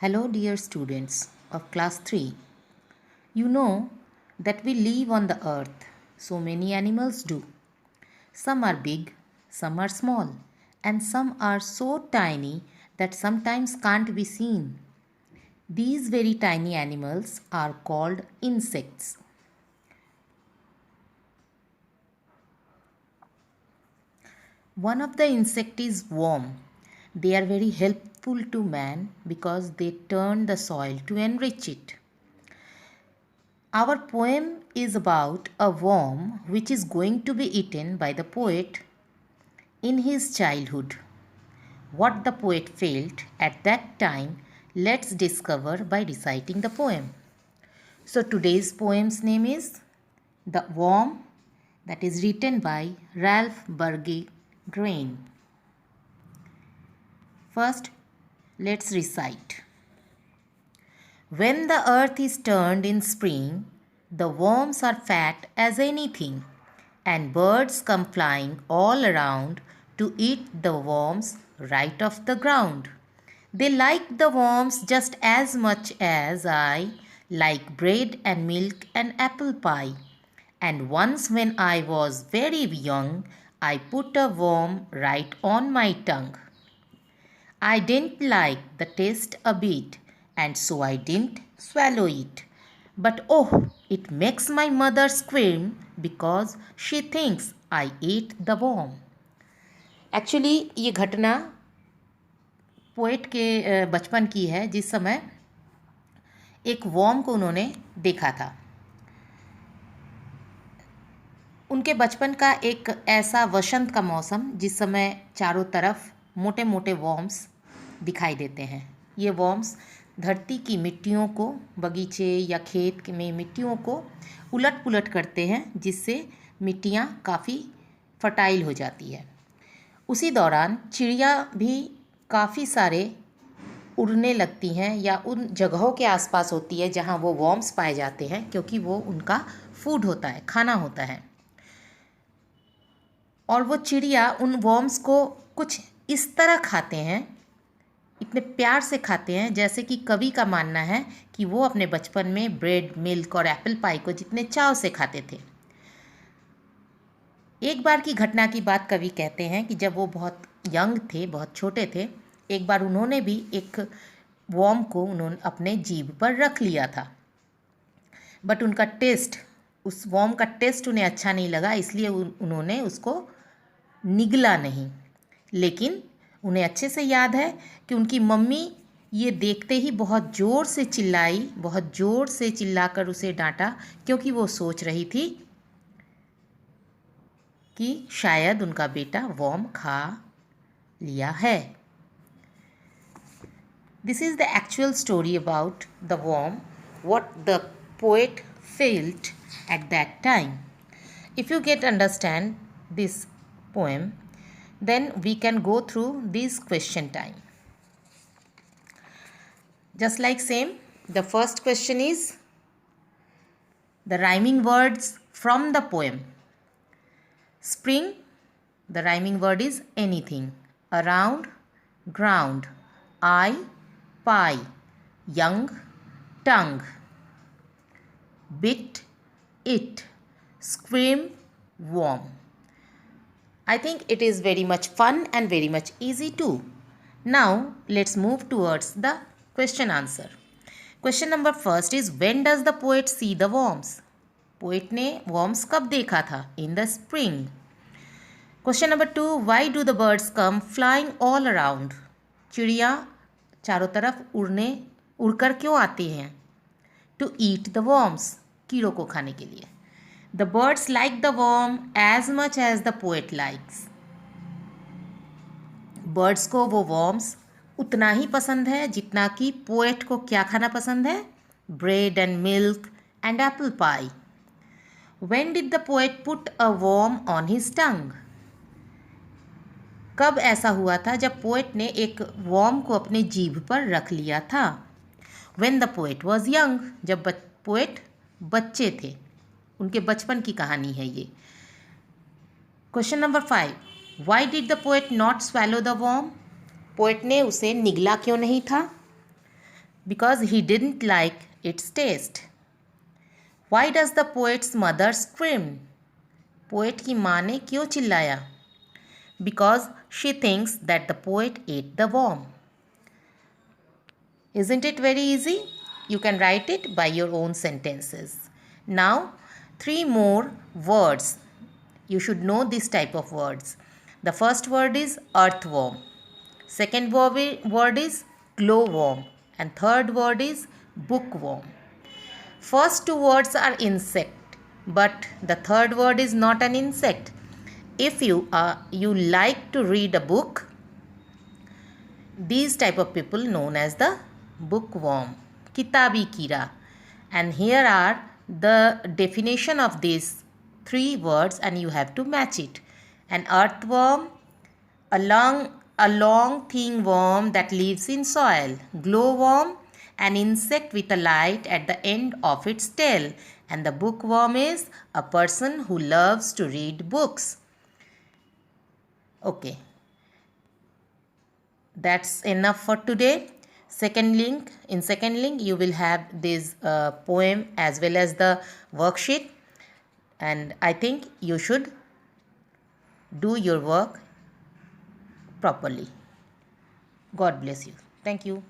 Hello, dear students of class 3. You know that we live on the earth. So many animals do. Some are big, some are small, and some are so tiny that sometimes can't be seen. These very tiny animals are called insects. One of the insect is worm. They are very helpful to man because they turn the soil to enrich it. Our poem is about a worm which is going to be eaten by the poet in his childhood. What the poet felt at that time, let's discover by reciting the poem. So today's poem's name is The Worm, that is written by Ralph Burge Grain. First, let's recite. When the earth is turned in spring, the worms are fat as anything, and birds come flying all around to eat the worms right off the ground. They like the worms just as much as I like bread and milk and apple pie. And once when I was very young, I put a worm right on my tongue. I didn't like the taste a bit, and so I didn't swallow it. But oh, it makes my mother scream because she thinks I ate the worm. Actually ये घटना poet के बचपन की है, जिस समय एक warm को उन्होंने देखा था। उनके बचपन का एक ऐसा वसंत का मौसम जिस समय चारों तरफ मोटे मोटे वॉर्म्स दिखाई देते हैं। ये वॉर्म्स धरती की मिट्टियों को, बगीचे या खेत में मिट्टियों को उलट पुलट करते हैं, जिससे मिट्टियाँ काफ़ी फर्टाइल हो जाती है। उसी दौरान चिड़िया भी काफ़ी सारे उड़ने लगती हैं या उन जगहों के आसपास होती है जहाँ वो वॉर्म्स पाए जाते हैं, क्योंकि वो उनका फूड होता है, खाना होता है। और वो चिड़िया उन वॉर्म्स को कुछ इस तरह खाते हैं, इतने प्यार से खाते हैं, जैसे कि कवि का मानना है कि वो अपने बचपन में ब्रेड, मिल्क और एप्पल पाई को जितने चाव से खाते थे। एक बार की घटना की बात कवि कहते हैं कि जब वो बहुत यंग थे, बहुत छोटे थे, एक बार उन्होंने भी एक वॉर्म को उन्होंने अपने जीभ पर रख लिया था। बट उनका टेस्ट, उस वॉर्म का टेस्ट उन्हें अच्छा नहीं लगा, इसलिए उन्होंने उसको निगला नहीं। लेकिन उन्हें अच्छे से याद है कि उनकी मम्मी ये देखते ही बहुत ज़ोर से चिल्लाई, बहुत ज़ोर से चिल्लाकर उसे डांटा, क्योंकि वो सोच रही थी कि शायद उनका बेटा वॉर्म खा लिया है। This is the actual story about the worm, what the poet felt at that time. If you get understand this poem, then we can go through this question time. Just like same, the first question is the rhyming words from the poem. Spring, the rhyming word is anything. Around, ground. I, pie. Young, tongue. Bit, it. Scream, warm. I think it is very much fun and very much easy too. Now let's move towards the question answer. Question number first is, when does the poet see the worms? Poet ने worms कब देखा था? In the spring. Question number 2, why do the birds come flying all around? चिड़िया चारों तरफ उड़कर क्यों आती हैं? To eat the worms, कीड़ों को खाने के लिए. The birds like the worm as much as the poet likes. Birds को वो worms उतना ही पसंद है जितना कि पोएट को क्या खाना पसंद है? Bread and milk and apple pie. When did the poet put a worm on his tongue? कब ऐसा हुआ था जब पोएट ने एक worm को अपने जीभ पर रख लिया था? When the poet was young, जब पोएट बच्चे थे, उनके बचपन की कहानी है ये. Question number 5, why did the poet not swallow the worm? Poet ने उसे निगला क्यों नहीं था? because he didn't like its taste. Why does the poet's mother scream? Poet की माँ ने क्यों चिल्लाया? Because she thinks that the poet ate the worm. Isn't it very easy? You can write it by your own sentences. Now, 3 more words. You should know this type of words. The first word is earthworm. Second word is glowworm. And third word is bookworm. First 2 words are insect, but the third word is not an insect. If you like to read a book, these type of people known as the bookworm, kitabi kira. And here are the definition of these 3 words, and you have to match it. An earthworm, a long thin worm that lives in soil. Glowworm, an insect with a light at the end of its tail. And the bookworm is a person who loves to read books. Okay. That's enough for today. In second link you will have this poem as well as the worksheet, and I think you should do your work properly. God bless you. Thank you.